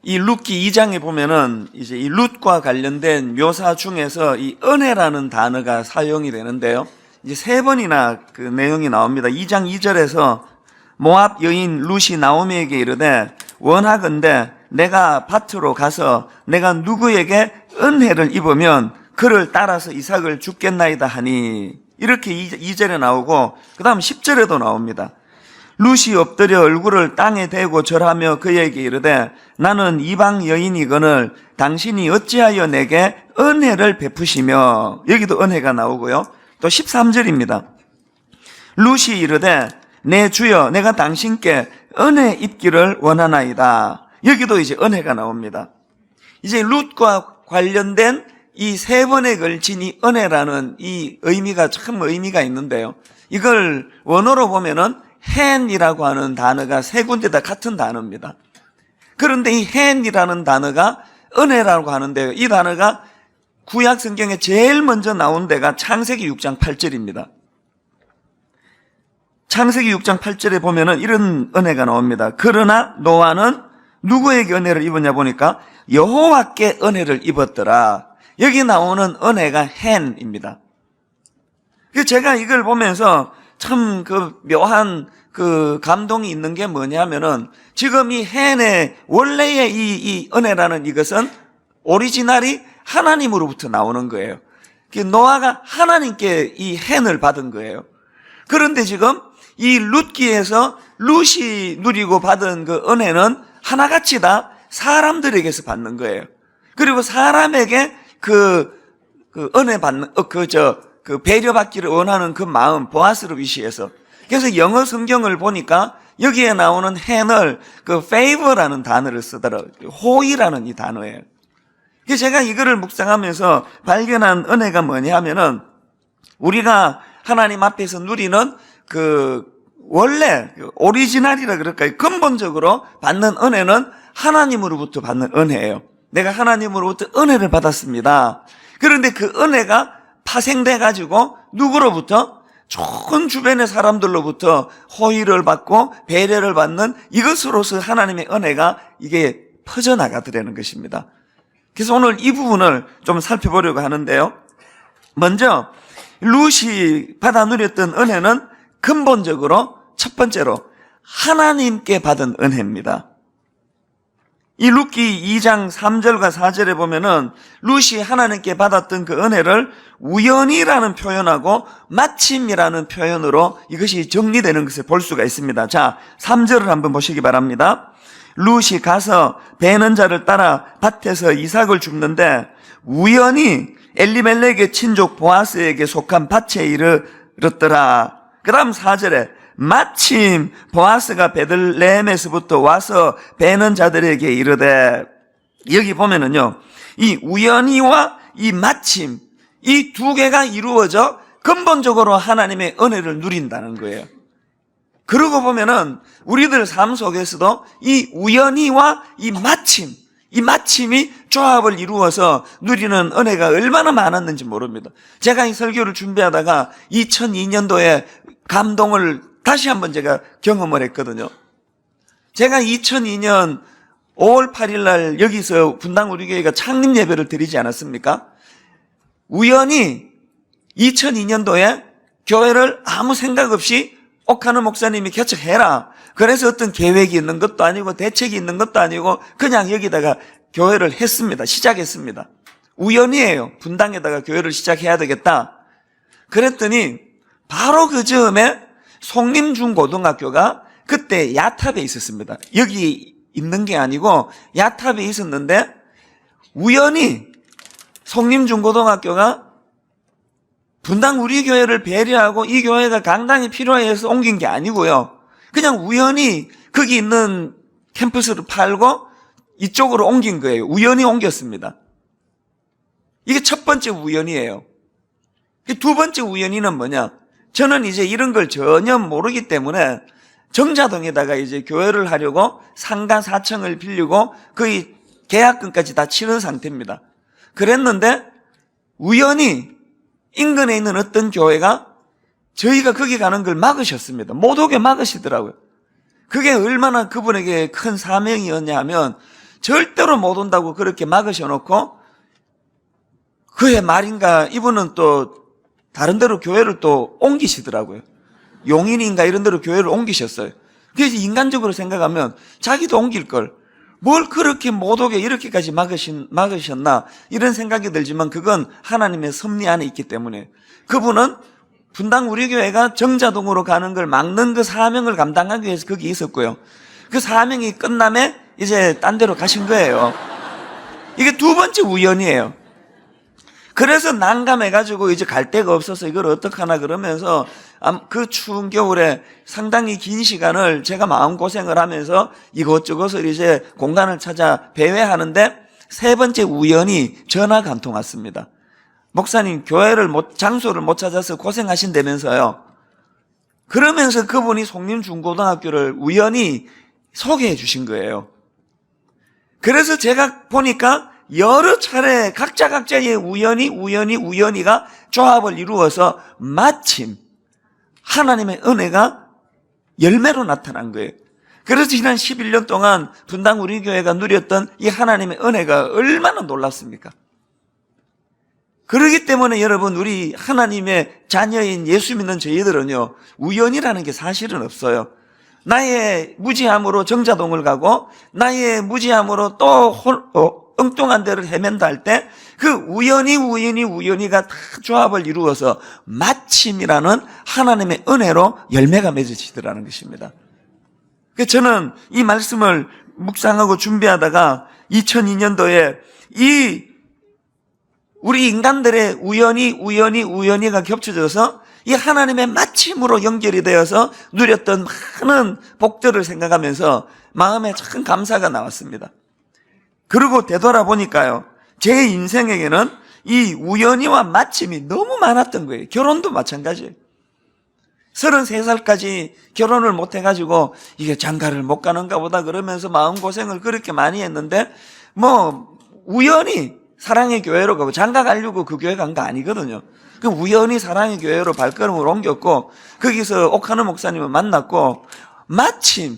이 룻기 2장에 보면은 이제 이 룻과 관련된 묘사 중에서 이 은혜라는 단어가 사용이 되는데요. 이제 3번이나 그 내용이 나옵니다. 2장 2절에서 모압 여인 룻이 나오미에게 이르되 원하건대 내가 밭으로 가서 내가 누구에게 은혜를 입으면 그를 따라서 이삭을 죽겠나이다 하니, 이렇게 2절에 나오고 그 다음 10절에도 나옵니다. 룻이 엎드려 얼굴을 땅에 대고 절하며 그에게 이르되 나는 이방 여인이거늘 당신이 어찌하여 내게 은혜를 베푸시며, 여기도 은혜가 나오고요. 또 13절입니다. 룻이 이르되 내 주여 내가 당신께 은혜 입기를 원하나이다. 여기도 이제 은혜가 나옵니다. 이제 룻과 관련된 이 3번에 걸친 이 은혜라는 이 의미가 참 의미가 있는데요. 이걸 원어로 보면은 hand이라고 하는 단어가 3군데 다 같은 단어입니다. 그런데 이 hand이라는 단어가 은혜라고 하는데요. 이 단어가 구약 성경에 제일 먼저 나온 데가 창세기 6장 8절입니다. 창세기 6장 8절에 보면은 이런 은혜가 나옵니다. 그러나 노아는 누구에게 은혜를 입었냐 보니까 여호와께 은혜를 입었더라. 여기 나오는 은혜가 hand입니다. 제가 이걸 보면서 참 그 묘한 그 감동이 있는 게 뭐냐면은 지금 이 hand의 원래의 이 은혜라는 이것은 오리지널이 하나님으로부터 나오는 거예요. 노아가 하나님께 이 hand을 받은 거예요. 그런데 지금 이 룻기에서 룻이 누리고 받은 그 은혜는 하나같이 다 사람들에게서 받는 거예요. 그리고 사람에게 그 은혜 받는, 그 배려받기를 원하는 그 마음, 보아스를 위시해서. 그래서 영어 성경을 보니까 여기에 나오는 hand을 그 favor라는 단어를 쓰더라고요. 호의라는 이 단어예요. 그래서 제가 이거를 묵상하면서 발견한 은혜가 뭐냐 하면은 우리가 하나님 앞에서 누리는 그 원래 오리지널이라 그럴까요? 근본적으로 받는 은혜는 하나님으로부터 받는 은혜예요. 내가 하나님으로부터 은혜를 받았습니다. 그런데 그 은혜가 파생돼 가지고 누구로부터? 좋은 주변의 사람들로부터 호의를 받고 배려를 받는 이것으로서 하나님의 은혜가 이게 퍼져나가더라는 것입니다. 그래서 오늘 이 부분을 좀 살펴보려고 하는데요. 먼저 룻이 받아 누렸던 은혜는 근본적으로 첫 번째로 하나님께 받은 은혜입니다. 이 룻기 2장 3절과 4절에 보면은 룻이 하나님께 받았던 그 은혜를 우연이라는 표현하고 마침이라는 표현으로 이것이 정리되는 것을 볼 수가 있습니다. 자, 3절을 한번 보시기 바랍니다. 룻이 가서 베는 자를 따라 밭에서 이삭을 줍는데 우연히 엘리멜렉의 친족 보아스에게 속한 밭에 이르렀더라. 그 다음 4절에 마침 보아스가 베들레헴에서부터 와서 베는 자들에게 이르되, 여기 보면은요, 이 우연히와 이 마침, 이 두 개가 이루어져 근본적으로 하나님의 은혜를 누린다는 거예요. 그러고 보면은 우리들 삶 속에서도 이 우연히와 이 마침이 조합을 이루어서 누리는 은혜가 얼마나 많았는지 모릅니다. 제가 이 설교를 준비하다가 2002년도에 감동을 다시 한번 제가 경험을 했거든요. 제가 2002년 5월 8일 날 여기서 분당 우리 교회가 창립 예배를 드리지 않았습니까? 우연히 2002년도에 교회를 아무 생각 없이 옥하는 목사님이 개척해라. 그래서 어떤 계획이 있는 것도 아니고 대책이 있는 것도 아니고 그냥 여기다가 교회를 했습니다. 시작했습니다. 우연이에요. 분당에다가 교회를 시작해야 되겠다. 그랬더니 바로 그 즈음에 송림중고등학교가 그때 야탑에 있었습니다. 여기 있는 게 아니고 야탑에 있었는데 우연히 송림중고등학교가 분당 우리 교회를 배려하고 이 교회가 강당이 필요해서 옮긴 게 아니고요. 그냥 우연히 거기 있는 캠퍼스를 팔고 이쪽으로 옮긴 거예요. 우연히 옮겼습니다. 이게 첫 번째 우연이에요. 두 번째 우연이는 뭐냐? 저는 이제 이런 걸 전혀 모르기 때문에 정자동에다가 이제 교회를 하려고 상가 4층을 빌리고 거의 계약금까지 다 치른 상태입니다. 그랬는데 우연히 인근에 있는 어떤 교회가 저희가 거기 가는 걸 막으셨습니다. 못 오게 막으시더라고요. 그게 얼마나 그분에게 큰 사명이었냐 하면 절대로 못 온다고 그렇게 막으셔 놓고 그의 말인가 이분은 또 다른 데로 교회를 또 옮기시더라고요. 용인인가 이런 데로 교회를 옮기셨어요. 그래서 인간적으로 생각하면 자기도 옮길 걸 뭘 그렇게 못 오게 이렇게까지 막으셨나 이런 생각이 들지만 그건 하나님의 섭리 안에 있기 때문에 그분은 분당 우리 교회가 정자동으로 가는 걸 막는 그 사명을 감당하기 위해서 거기 있었고요. 그 사명이 끝남에 이제 딴 데로 가신 거예요. 이게 두 번째 우연이에요. 그래서 난감해가지고 이제 갈 데가 없어서 이걸 어떡하나 그러면서 그 추운 겨울에 상당히 긴 시간을 제가 마음고생을 하면서 이것저것을 이제 공간을 찾아 배회하는데 세 번째 우연히 전화가 한 통 왔습니다. 목사님 장소를 못 찾아서 고생하신다면서요. 그러면서 그분이 송림중고등학교를 우연히 소개해 주신 거예요. 그래서 제가 보니까 여러 차례 각자의 우연이가 조합을 이루어서 마침 하나님의 은혜가 열매로 나타난 거예요. 그래서 지난 11년 동안 분당 우리 교회가 누렸던 이 하나님의 은혜가 얼마나 놀랍습니까? 그렇기 때문에 여러분 우리 하나님의 자녀인 예수 믿는 저희들은요 우연이라는 게 사실은 없어요. 나의 무지함으로 정자동을 가고 나의 무지함으로 또 엉뚱한 데를 헤맨다 할 때 그 우연이가 다 조합을 이루어서 마침이라는 하나님의 은혜로 열매가 맺어지더라는 것입니다. 그래서 저는 이 말씀을 묵상하고 준비하다가 2002년도에 이 우리 인간들의 우연이가 겹쳐져서 이 하나님의 마침으로 연결이 되어서 누렸던 많은 복들을 생각하면서 마음에 참 감사가 나왔습니다. 그리고 되돌아보니까요, 제 인생에게는 이 우연이와 마침이 너무 많았던 거예요. 결혼도 마찬가지예요. 33살까지 결혼을 못 해가지고 이게 장가를 못 가는가 보다 그러면서 마음고생을 그렇게 많이 했는데 우연히 사랑의 교회로 가고 장가 가려고 그 교회 간 거 아니거든요. 그 우연히 사랑의 교회로 발걸음을 옮겼고 거기서 옥하는 목사님을 만났고 마침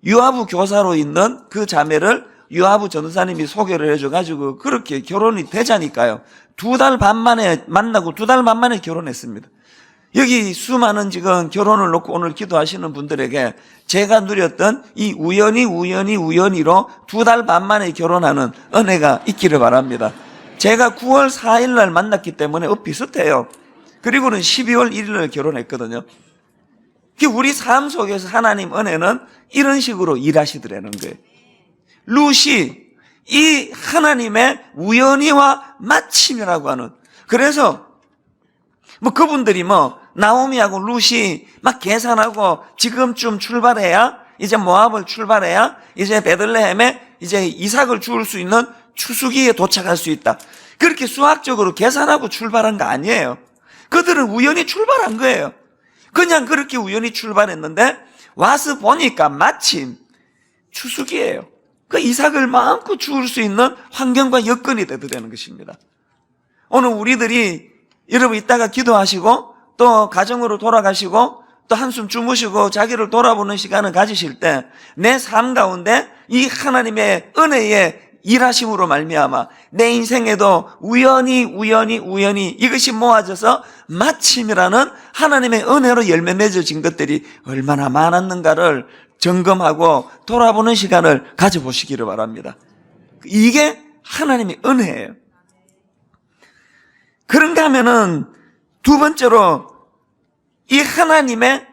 유아부 교사로 있는 그 자매를 유아부 전도사님이 소개를 해줘가지고 그렇게 결혼이 되자니까요. 2달 반 만에 만나고 2달 반 만에 결혼했습니다. 여기 수많은 지금 결혼을 놓고 오늘 기도하시는 분들에게 제가 누렸던 이 우연이로 2달 반 만에 결혼하는 은혜가 있기를 바랍니다. 제가 9월 4일 날 만났기 때문에 비슷해요. 그리고는 12월 1일 날 결혼했거든요. 우리 삶 속에서 하나님 은혜는 이런 식으로 일하시더라는 거예요. 룻이 이 하나님의 우연이와 마침이라고 하는, 그래서 그분들이 나오미하고 룻이 막 계산하고 지금쯤 출발해야 이제 모압을 출발해야 이제 베들레헴에 이제 이삭을 주울 수 있는 추수기에 도착할 수 있다. 그렇게 수학적으로 계산하고 출발한 거 아니에요. 그들은 우연히 출발한 거예요. 그냥 그렇게 우연히 출발했는데 와서 보니까 마침 추수기예요. 그 이삭을 마음껏 주울 수 있는 환경과 여건이 되는 것입니다. 오늘 우리들이 여러분 이따가 기도하시고 또 가정으로 돌아가시고 또 한숨 주무시고 자기를 돌아보는 시간을 가지실 때 내 삶 가운데 이 하나님의 은혜의 일하심으로 말미암아 내 인생에도 우연히 이것이 모아져서 마침이라는 하나님의 은혜로 열매 맺어진 것들이 얼마나 많았는가를 점검하고 돌아보는 시간을 가져보시기를 바랍니다. 이게 하나님의 은혜예요. 그런가 하면은 두 번째로 이 하나님의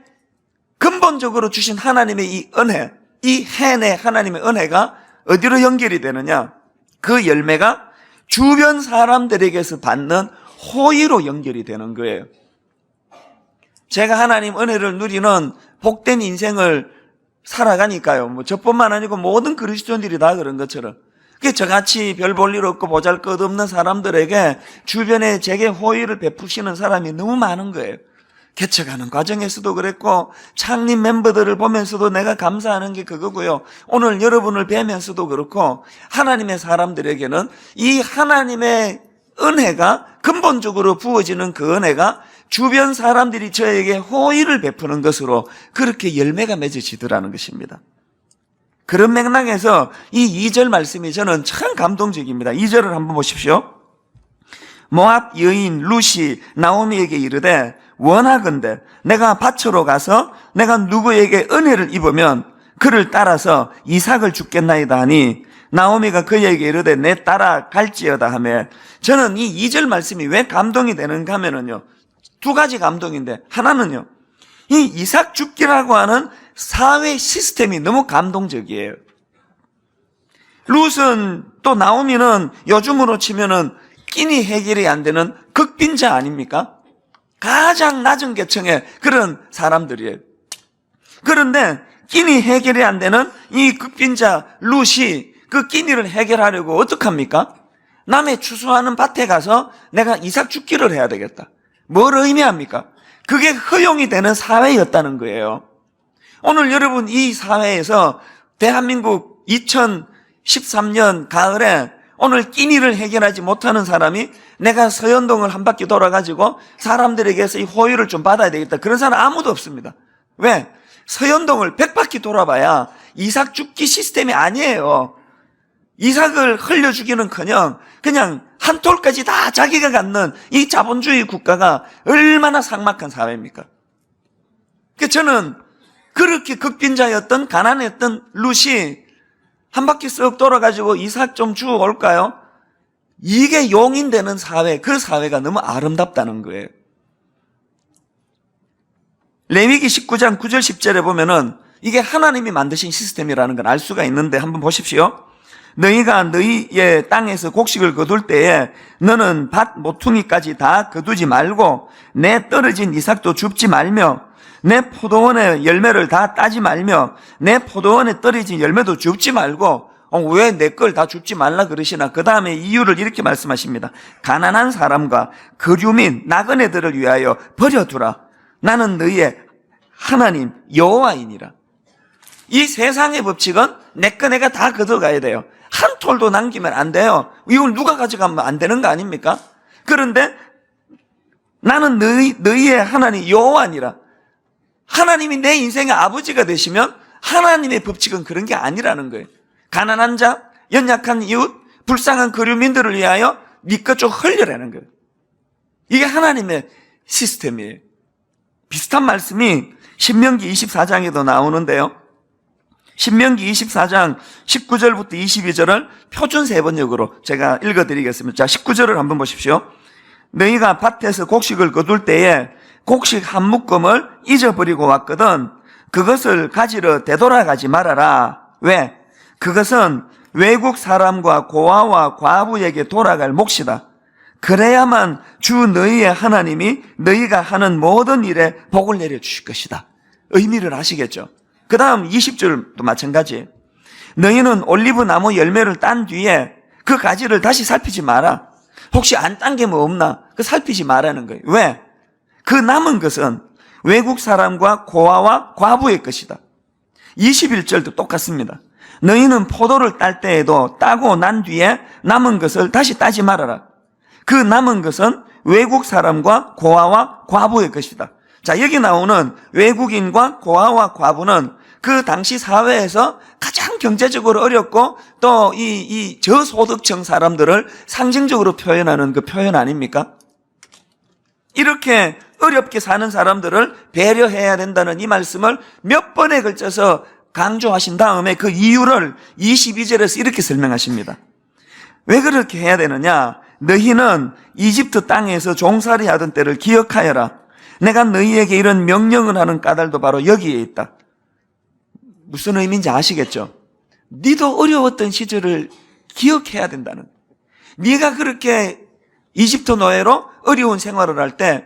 근본적으로 주신 하나님의 이 은혜, 이 해내 하나님의 은혜가 어디로 연결이 되느냐? 그 열매가 주변 사람들에게서 받는 호의로 연결이 되는 거예요. 제가 하나님 은혜를 누리는 복된 인생을 살아가니까요. 저뿐만 아니고 모든 그리스도인들이 다 그런 것처럼. 저같이 별 볼 일 없고 보잘것없는 사람들에게 주변에 제게 호의를 베푸시는 사람이 너무 많은 거예요. 개척하는 과정에서도 그랬고 창립 멤버들을 보면서도 내가 감사하는 게 그거고요. 오늘 여러분을 뵈면서도 그렇고 하나님의 사람들에게는 이 하나님의 은혜가 근본적으로 부어지는 그 은혜가 주변 사람들이 저에게 호의를 베푸는 것으로 그렇게 열매가 맺어지더라는 것입니다. 그런 맥락에서 이 2절 말씀이 저는 참 감동적입니다. 2절을 한번 보십시오. 모압 여인 룻이 나오미에게 이르되 원하건대 내가 밭으로 가서 내가 누구에게 은혜를 입으면 그를 따라서 이삭을 주겠나이다 하니 나오미가 그에게 이르되 내 따라 갈지어다 하며, 저는 이 2절 말씀이 왜 감동이 되는가 하면은요, 두 가지 감동인데, 하나는요, 이 이삭 죽기라고 하는 사회 시스템이 너무 감동적이에요. 룻은 또 나오미는 요즘으로 치면은 끼니 해결이 안 되는 극빈자 아닙니까? 가장 낮은 계층의 그런 사람들이에요. 그런데 끼니 해결이 안 되는 이 극빈자 룻이 그 끼니를 해결하려고 어떡합니까? 남의 추수하는 밭에 가서 내가 이삭 죽기를 해야 되겠다. 뭘 의미합니까? 그게 허용이 되는 사회였다는 거예요. 오늘 여러분 이 사회에서 대한민국 2013년 가을에 오늘 끼니를 해결하지 못하는 사람이 내가 서현동을 한 바퀴 돌아가지고 사람들에게서 이 호의를 좀 받아야 되겠다. 그런 사람 아무도 없습니다. 왜? 서현동을 100바퀴 돌아봐야 이삭 죽기 시스템이 아니에요. 이삭을 흘려주기는커녕 그냥 한 톨까지 다 자기가 갖는 이 자본주의 국가가 얼마나 삭막한 사회입니까? 저는 그렇게 극빈자였던 가난했던 룻이 한 바퀴 쓱 돌아가지고 이삭 좀 주워 올까요? 이게 용인되는 사회, 그 사회가 너무 아름답다는 거예요. 레위기 19장 9절 10절에 보면은 이게 하나님이 만드신 시스템이라는 걸 알 수가 있는데 한번 보십시오. 너희가 너희의 땅에서 곡식을 거둘 때에 너는 밭 모퉁이까지 다 거두지 말고 내 떨어진 이삭도 줍지 말며 내 포도원의 열매를 다 따지 말며 내 포도원에 떨어진 열매도 줍지 말고, 왜 내 걸 다 줍지 말라 그러시나? 그 다음에 이유를 이렇게 말씀하십니다. 가난한 사람과 거류민 나그네들을 위하여 버려두라. 나는 너희의 하나님 여호와이니라. 이 세상의 법칙은 내 거 내가 다 걷어가야 돼요. 한 톨도 남기면 안 돼요. 이걸 누가 가져가면 안 되는 거 아닙니까? 그런데 나는 너희의 하나님 여호와니라. 하나님이 내 인생의 아버지가 되시면 하나님의 법칙은 그런 게 아니라는 거예요. 가난한 자, 연약한 이웃, 불쌍한 거류민들을 위하여 네 것 좀 흘려라는 거예요. 이게 하나님의 시스템이에요. 비슷한 말씀이 신명기 24장에도 나오는데요. 신명기 24장 19절부터 22절을 표준 세번역으로 제가 읽어드리겠습니다. 자, 19절을 한번 보십시오. 너희가 밭에서 곡식을 거둘 때에 곡식 한 묶음을 잊어버리고 왔거든 그것을 가지러 되돌아가지 말아라. 왜? 그것은 외국 사람과 고아와 과부에게 돌아갈 몫이다. 그래야만 주 너희의 하나님이 너희가 하는 모든 일에 복을 내려주실 것이다. 의미를 아시겠죠? 그 다음 20절도 마찬가지. 너희는 올리브 나무 열매를 딴 뒤에 그 가지를 다시 살피지 마라. 혹시 안 딴 게 뭐 없나? 그 살피지 말라는 거예요. 왜? 그 남은 것은 외국 사람과 고아와 과부의 것이다. 21절도 똑같습니다. 너희는 포도를 딸 때에도 따고 난 뒤에 남은 것을 다시 따지 말아라. 그 남은 것은 외국 사람과 고아와 과부의 것이다. 자, 여기 나오는 외국인과 고아와 과부는 그 당시 사회에서 가장 경제적으로 어렵고 또 이 저소득층 사람들을 상징적으로 표현하는 그 표현 아닙니까? 이렇게 어렵게 사는 사람들을 배려해야 된다는 이 말씀을 몇 번에 걸쳐서 강조하신 다음에 그 이유를 22절에서 이렇게 설명하십니다. 왜 그렇게 해야 되느냐? 너희는 이집트 땅에서 종살이 하던 때를 기억하여라. 내가 너희에게 이런 명령을 하는 까닭도 바로 여기에 있다. 무슨 의미인지 아시겠죠? 네도 어려웠던 시절을 기억해야 된다는. 네가 그렇게 이집트 노예로 어려운 생활을 할 때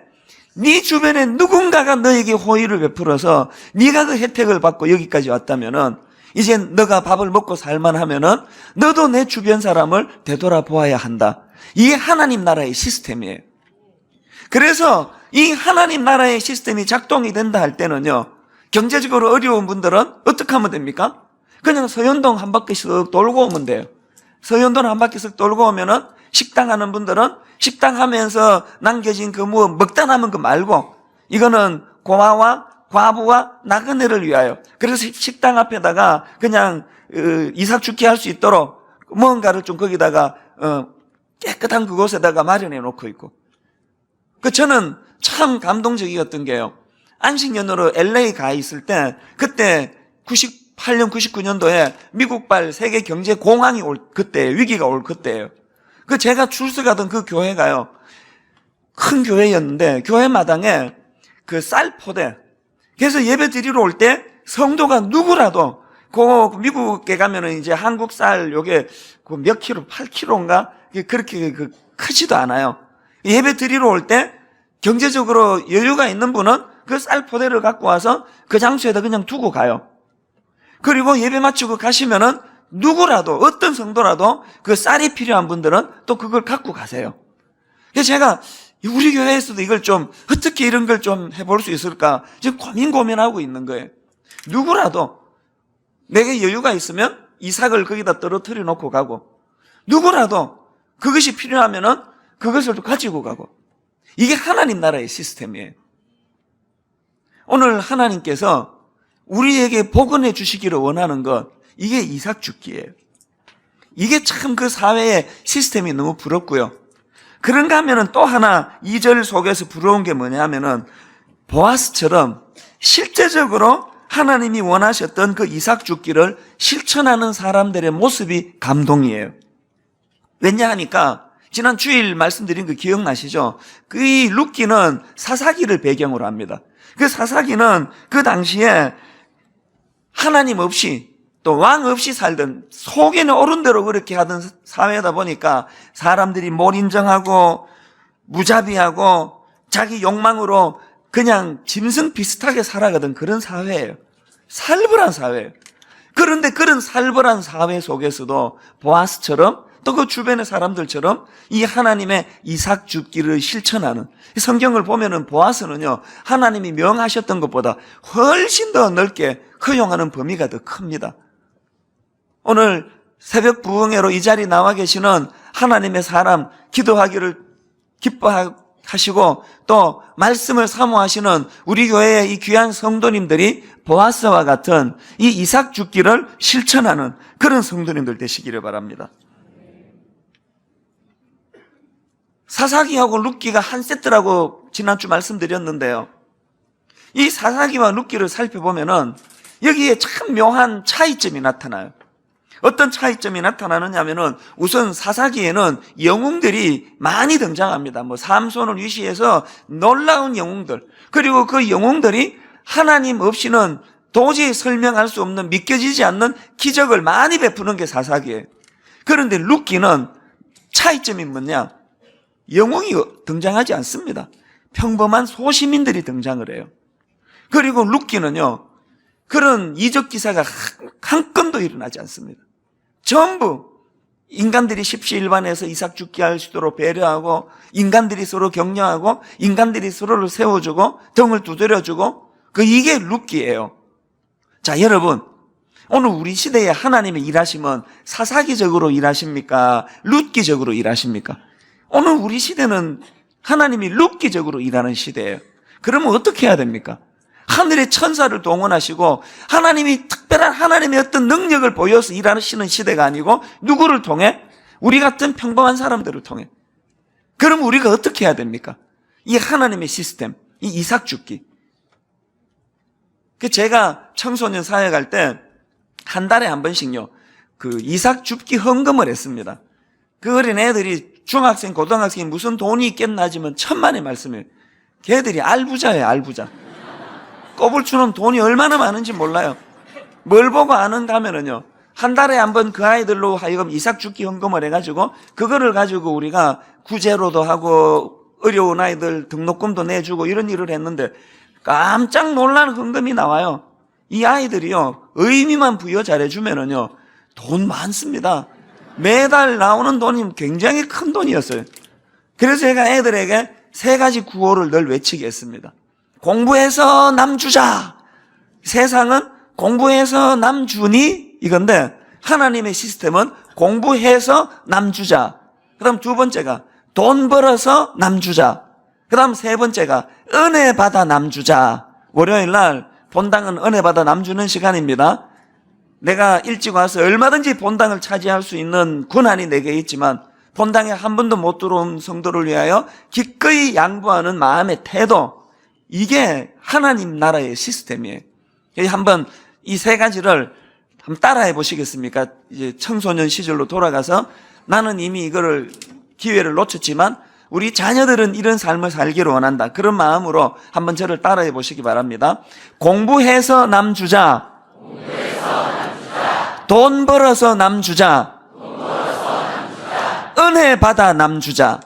네 주변에 누군가가 너에게 호의를 베풀어서 네가 그 혜택을 받고 여기까지 왔다면은 이제 너가 밥을 먹고 살만하면은 너도 내 주변 사람을 되돌아보아야 한다. 이게 하나님 나라의 시스템이에요. 그래서 이 하나님 나라의 시스템이 작동이 된다 할 때는요, 경제적으로 어려운 분들은 어떻게 하면 됩니까? 그냥 서현동 한 바퀴씩 돌고 오면 돼요. 서현동 한 바퀴씩 돌고 오면은 식당 하는 분들은 식당 하면서 남겨진 그 뭐 먹다 남은 거 말고 이거는 고아와 과부와 나그네를 위하여. 그래서 식당 앞에다가 그냥 이삭 죽게 할 수 있도록 뭔가를 좀 거기다가 깨끗한 그곳에다가 마련해 놓고 있고. 저는 참 감동적이었던 게요. 안식년으로 LA 가 있을 때 그때 98년, 99년도에 미국발 세계 경제 공황이 올 그때, 위기가 올 그때예요. 제가 출석하던 그 교회가요, 큰 교회였는데 교회 마당에 그 쌀포대, 그래서 예배 드리러 올 때 성도가 누구라도 미국에 가면은 이제 한국 쌀 요게 몇 킬로, 8킬로인가 그렇게 크지도 않아요. 예배 드리러 올 때 경제적으로 여유가 있는 분은 그 쌀포대를 갖고 와서 그 장소에다 그냥 두고 가요. 그리고 예배 마치고 가시면은 누구라도, 어떤 성도라도 그 쌀이 필요한 분들은 또 그걸 갖고 가세요. 그래서 제가 우리 교회에서도 이걸 좀 어떻게 이런 걸 좀 해볼 수 있을까 지금 고민하고 있는 거예요. 누구라도 내게 여유가 있으면 이삭을 거기다 떨어뜨려 놓고 가고, 누구라도 그것이 필요하면은 그것을 또 가지고 가고. 이게 하나님 나라의 시스템이에요. 오늘 하나님께서 우리에게 복원해 주시기를 원하는 것, 이게 이삭 죽기예요. 이게 참 그 사회의 시스템이 너무 부럽고요. 그런가 하면은 또 하나 2절 속에서 부러운 게 뭐냐면은 보아스처럼 실제적으로 하나님이 원하셨던 그 이삭 죽기를 실천하는 사람들의 모습이 감동이에요. 왜냐하니까 지난 주일 말씀드린 거 기억나시죠? 이 룻기는 사사기를 배경으로 합니다. 그 사사기는 그 당시에 하나님 없이 또 왕 없이 살던, 속에는 옳은 대로 그렇게 하던 사회다 보니까 사람들이 몰인정하고 무자비하고 자기 욕망으로 그냥 짐승 비슷하게 살아가던 그런 사회예요. 살벌한 사회예요. 그런데 그런 살벌한 사회 속에서도 보아스처럼 또 그 주변의 사람들처럼 이 하나님의 이삭 죽기를 실천하는, 성경을 보면은 보아스는요, 하나님이 명하셨던 것보다 훨씬 더 넓게 허용하는 범위가 더 큽니다. 오늘 새벽 부흥회로 이 자리에 나와 계시는 하나님의 사람, 기도하기를 기뻐하시고 또 말씀을 사모하시는 우리 교회의 이 귀한 성도님들이 보아스와 같은 이 이삭 죽기를 실천하는 그런 성도님들 되시기를 바랍니다. 사사기하고 룻기가 한 세트라고 지난주 말씀드렸는데요. 이 사사기와 룻기를 살펴보면은 여기에 참 묘한 차이점이 나타나요. 어떤 차이점이 나타나느냐면은 우선 사사기에는 영웅들이 많이 등장합니다. 삼손을 위시해서 놀라운 영웅들, 그리고 그 영웅들이 하나님 없이는 도저히 설명할 수 없는, 믿겨지지 않는 기적을 많이 베푸는 게 사사기예요. 그런데 룻기는 차이점이 뭐냐? 영웅이 등장하지 않습니다. 평범한 소시민들이 등장을 해요. 그리고 룻기는요, 그런 이적 기사가 한 건도 일어나지 않습니다. 전부 인간들이 십시일반해서 이삭 죽게 할 수 있도록 배려하고, 인간들이 서로 격려하고, 인간들이 서로를 세워주고 등을 두드려주고, 이게 룻기예요. 자, 여러분, 오늘 우리 시대에 하나님의 일하심은 사사기적으로 일하십니까? 룻기적으로 일하십니까? 오늘 우리 시대는 하나님이 룻기적으로 일하는 시대예요. 그러면 어떻게 해야 됩니까? 하늘의 천사를 동원하시고 하나님이 특별한 하나님의 어떤 능력을 보여서 일하시는 시대가 아니고 누구를 통해? 우리 같은 평범한 사람들을 통해. 그럼 우리가 어떻게 해야 됩니까? 이 하나님의 시스템, 이 이삭 죽기. 제가 청소년 사회 갈 때 한 달에 한 번씩요, 이삭 죽기 헌금을 했습니다. 그 어린 애들이 중학생, 고등학생이 무슨 돈이 있겠나 하지만 천만의 말씀이에요. 걔들이 알부자예요, 알부자. 꼬불추는 돈이 얼마나 많은지 몰라요. 뭘 보고 아는가 하면은요, 한 달에 한 번 그 아이들로 하여금 이삭 죽기 헌금을 해가지고 그거를 가지고 우리가 구제로도 하고 어려운 아이들 등록금도 내주고 이런 일을 했는데 깜짝 놀란 헌금이 나와요. 이 아이들이요, 의미만 부여 잘해주면은요, 돈 많습니다. 매달 나오는 돈이 굉장히 큰 돈이었어요. 그래서 제가 애들에게 3가지 구호를 늘 외치게 했습니다. 공부해서 남 주자. 세상은 공부해서 남 주니? 이건데 하나님의 시스템은 공부해서 남 주자. 그 다음 2번째가 돈 벌어서 남 주자. 그 다음 3번째가 은혜 받아 남 주자. 월요일 날 본당은 은혜 받아 남 주는 시간입니다. 내가 일찍 와서 얼마든지 본당을 차지할 수 있는 권한이 내게 있지만 본당에 한 번도 못 들어온 성도를 위하여 기꺼이 양보하는 마음의 태도, 이게 하나님 나라의 시스템이에요. 한번 이 세 가지를 한번 따라해 보시겠습니까? 이제 청소년 시절로 돌아가서 나는 이미 이거를 기회를 놓쳤지만 우리 자녀들은 이런 삶을 살기를 원한다. 그런 마음으로 한번 저를 따라해 보시기 바랍니다. 공부해서 남 주자. 돈 벌어서 남 주자. 은혜 받아 남 주자.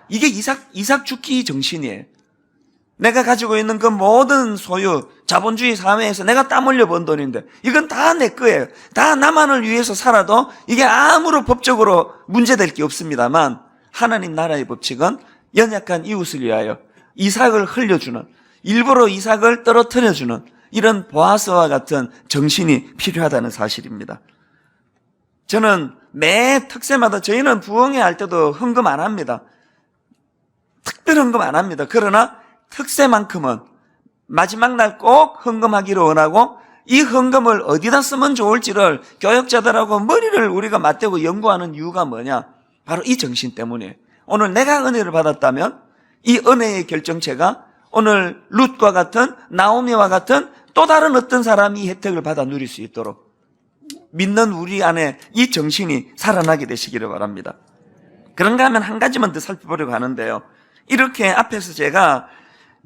이게 이삭 죽기 정신이에요. 내가 가지고 있는 그 모든 소유, 자본주의 사회에서 내가 땀 흘려 번 돈인데 이건 다 내 거예요. 다 나만을 위해서 살아도 이게 아무런 법적으로 문제될 게 없습니다만 하나님 나라의 법칙은 연약한 이웃을 위하여 이삭을 흘려주는, 일부러 이삭을 떨어뜨려주는 이런 보아스와 같은 정신이 필요하다는 사실입니다. 저는 매 특세마다 저희는 부흥회 할 때도 헌금 안 합니다. 특별 헌금 안 합니다. 그러나 특세만큼은 마지막 날 꼭 헌금하기를 원하고 이 헌금을 어디다 쓰면 좋을지를 교역자들하고 머리를 우리가 맞대고 연구하는 이유가 뭐냐? 바로 이 정신 때문이에요. 오늘 내가 은혜를 받았다면 이 은혜의 결정체가 오늘 룻과 같은 나오미와 같은 또 다른 어떤 사람이 이 혜택을 받아 누릴 수 있도록 믿는 우리 안에 이 정신이 살아나게 되시기를 바랍니다. 그런가 하면 한 가지만 더 살펴보려고 하는데요. 이렇게 앞에서 제가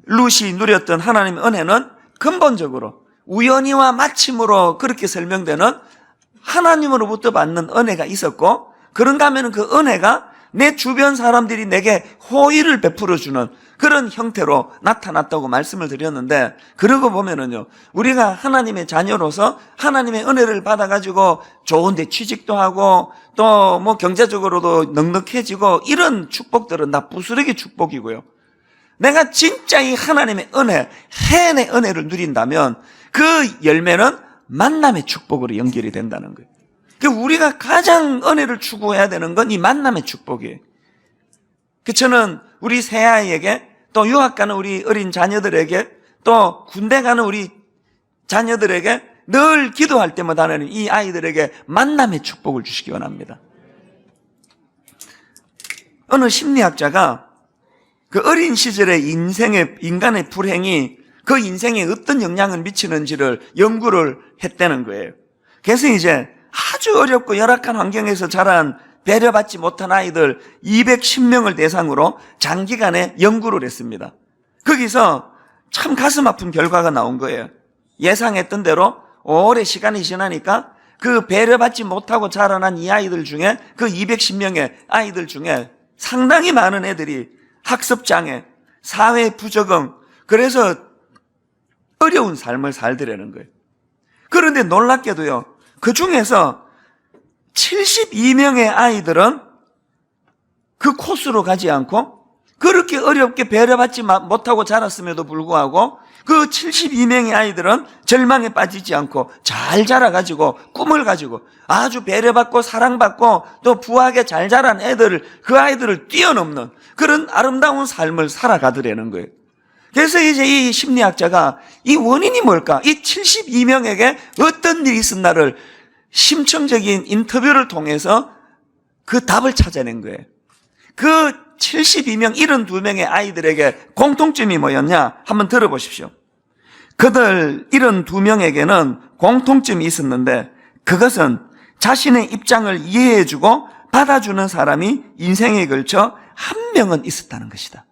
룻이 누렸던 하나님의 은혜는 근본적으로 우연히와 마침으로 그렇게 설명되는 하나님으로부터 받는 은혜가 있었고, 그런가 하면 그 은혜가 내 주변 사람들이 내게 호의를 베풀어주는 그런 형태로 나타났다고 말씀을 드렸는데, 그러고 보면은요, 우리가 하나님의 자녀로서 하나님의 은혜를 받아가지고 좋은데 취직도 하고 또 뭐 경제적으로도 넉넉해지고 이런 축복들은 다 부스러기 축복이고요. 내가 진짜 이 하나님의 은혜, 해의 은혜를 누린다면 그 열매는 만남의 축복으로 연결이 된다는 거예요. 우리가 가장 은혜를 추구해야 되는 건 이 만남의 축복이에요. 저는 우리 새아이에게, 또 유학 가는 우리 어린 자녀들에게, 또 군대 가는 우리 자녀들에게 늘 기도할 때마다는 이 아이들에게 만남의 축복을 주시기 원합니다. 어느 심리학자가 그 어린 시절의 인간의 불행이 그 인생에 어떤 영향을 미치는지를 연구를 했다는 거예요. 그래서 이제 아주 어렵고 열악한 환경에서 자란 배려받지 못한 아이들 210명을 대상으로 장기간의 연구를 했습니다. 거기서 참 가슴 아픈 결과가 나온 거예요. 예상했던 대로 오래 시간이 지나니까 그 배려받지 못하고 자라난 이 아이들 중에, 그 210명의 아이들 중에 상당히 많은 애들이 학습장애, 사회 부적응, 그래서 어려운 삶을 살더라는 거예요. 그런데 놀랍게도요, 그 중에서 72명의 아이들은 그 코스로 가지 않고 그렇게 어렵게 배려받지 못하고 자랐음에도 불구하고 그 72명의 아이들은 절망에 빠지지 않고 잘 자라가지고 꿈을 가지고 아주 배려받고 사랑받고 또 부하게 잘 자란 그 아이들을 뛰어넘는 그런 아름다운 삶을 살아가더라는 거예요. 그래서 이제 이 심리학자가 이 원인이 뭘까? 이 72명에게 어떤 일이 있었나를 심층적인 인터뷰를 통해서 그 답을 찾아낸 거예요. 그 72명, 72명의 아이들에게 공통점이 뭐였냐? 한번 들어보십시오. 그들 72명에게는 공통점이 있었는데 그것은 자신의 입장을 이해해주고 받아주는 사람이 인생에 걸쳐 한 명은 있었다는 것이다.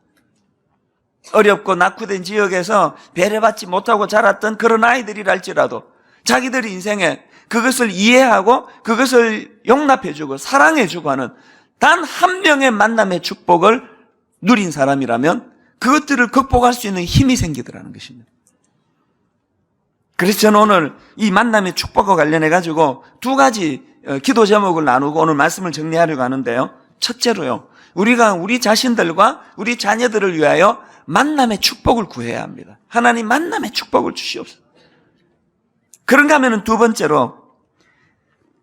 어렵고 낙후된 지역에서 배려받지 못하고 자랐던 그런 아이들이랄지라도 자기들 인생에 그것을 이해하고 그것을 용납해주고 사랑해주고 하는 단 한 명의 만남의 축복을 누린 사람이라면 그것들을 극복할 수 있는 힘이 생기더라는 것입니다. 그래서 저는 오늘 이 만남의 축복과 관련해가지고 두 가지 기도 제목을 나누고 오늘 말씀을 정리하려고 하는데요. 첫째로요, 우리가 우리 자신들과 우리 자녀들을 위하여 만남의 축복을 구해야 합니다. 하나님 만남의 축복을 주시옵소서. 그런가 하면 두 번째로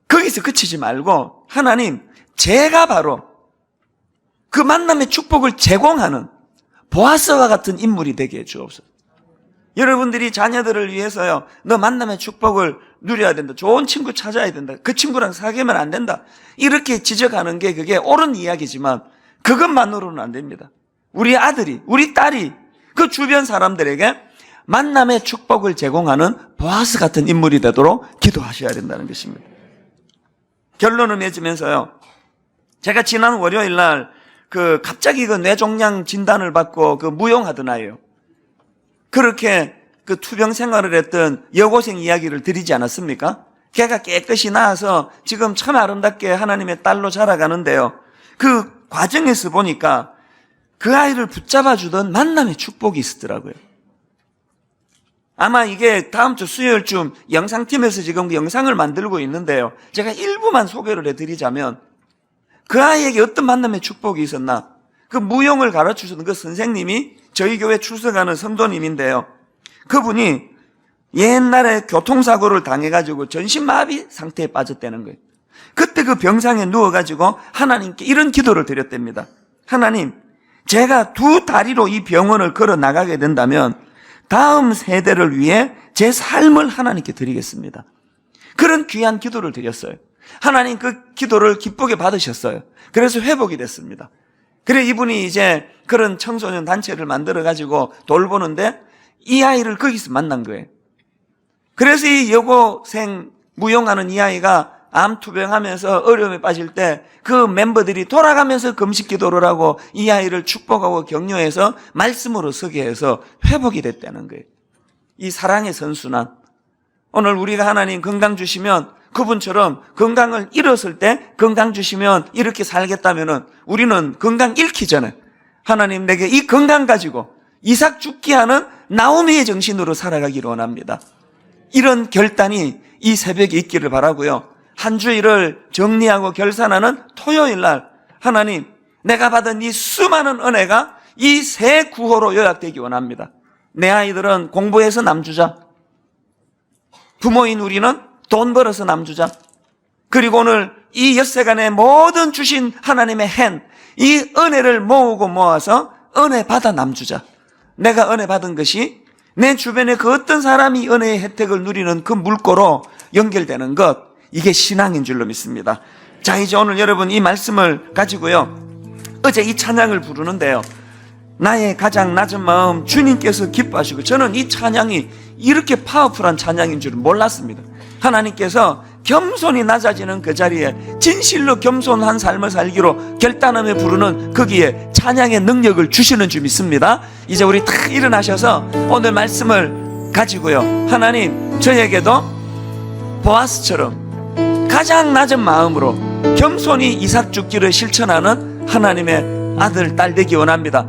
거기서 그치지 말고 하나님, 제가 바로 그 만남의 축복을 제공하는 보아스와 같은 인물이 되게 해 주옵소서. 여러분들이 자녀들을 위해서요, 너 만남의 축복을 누려야 된다, 좋은 친구 찾아야 된다, 그 친구랑 사귀면 안 된다, 이렇게 지적하는 게 그게 옳은 이야기지만 그것만으로는 안 됩니다. 우리 아들이, 우리 딸이 그 주변 사람들에게 만남의 축복을 제공하는 보아스 같은 인물이 되도록 기도하셔야 된다는 것입니다. 결론을 맺으면서요, 제가 지난 월요일 날 갑자기 뇌종양 진단을 받고 무용하던 아이예요. 그렇게 투병 생활을 했던 여고생 이야기를 드리지 않았습니까? 걔가 깨끗이 나아서 지금 참 아름답게 하나님의 딸로 자라가는데요, 그 과정에서 보니까 그 아이를 붙잡아 주던 만남의 축복이 있었더라고요. 아마 이게 다음 주 수요일쯤 영상팀에서 지금 영상을 만들고 있는데요, 제가 일부만 소개를 해드리자면, 그 아이에게 어떤 만남의 축복이 있었나? 무용을 가르쳐주던 그 선생님이 저희 교회 출석하는 성도님인데요, 그분이 옛날에 교통사고를 당해가지고 전신마비 상태에 빠졌다는 거예요. 그때 그 병상에 누워가지고 하나님께 이런 기도를 드렸답니다. 하나님, 제가 2다리로 이 병원을 걸어 나가게 된다면 다음 세대를 위해 제 삶을 하나님께 드리겠습니다. 그런 귀한 기도를 드렸어요. 하나님 그 기도를 기쁘게 받으셨어요. 그래서 회복이 됐습니다. 그래 이분이 이제 그런 청소년 단체를 만들어가지고 돌보는데 이 아이를 거기서 만난 거예요. 그래서 이 여고생 무용하는 이 아이가 암투병하면서 어려움에 빠질 때 그 멤버들이 돌아가면서 금식 기도를 하고 이 아이를 축복하고 격려해서 말씀으로 서게 해서 회복이 됐다는 거예요. 이 사랑의 선순환. 오늘 우리가 하나님 건강 주시면 그분처럼 건강을 잃었을 때 건강 주시면 이렇게 살겠다면은 우리는 건강 잃기 전에 하나님 내게 이 건강 가지고 이삭 죽게 하는 나오미의 정신으로 살아가기를 원합니다. 이런 결단이 이 새벽에 있기를 바라고요. 한 주일을 정리하고 결산하는 토요일 날 하나님, 내가 받은 이 수많은 은혜가 이 새 구호로 요약되기 원합니다. 내 아이들은 공부해서 남주자, 부모인 우리는 돈 벌어서 남주자, 그리고 오늘 이 엿새간의 모든 주신 하나님의 hand, 이 은혜를 모으고 모아서 은혜 받아 남주자. 내가 은혜 받은 것이 내 주변에 그 어떤 사람이 은혜의 혜택을 누리는 그 물꼬로 연결되는 것, 이게 신앙인 줄로 믿습니다. 자, 이제 오늘 여러분 이 말씀을 가지고요, 어제 이 찬양을 부르는데요, 나의 가장 낮은 마음 주님께서 기뻐하시고, 저는 이 찬양이 이렇게 파워풀한 찬양인 줄은 몰랐습니다. 하나님께서 겸손히 낮아지는 그 자리에 진실로 겸손한 삶을 살기로 결단하며 부르는 거기에 찬양의 능력을 주시는 줄 믿습니다. 이제 우리 다 일어나셔서 오늘 말씀을 가지고요, 하나님 저에게도 보아스처럼 가장 낮은 마음으로 겸손히 이삭 죽기를 실천하는 하나님의 아들, 딸 되기 원합니다.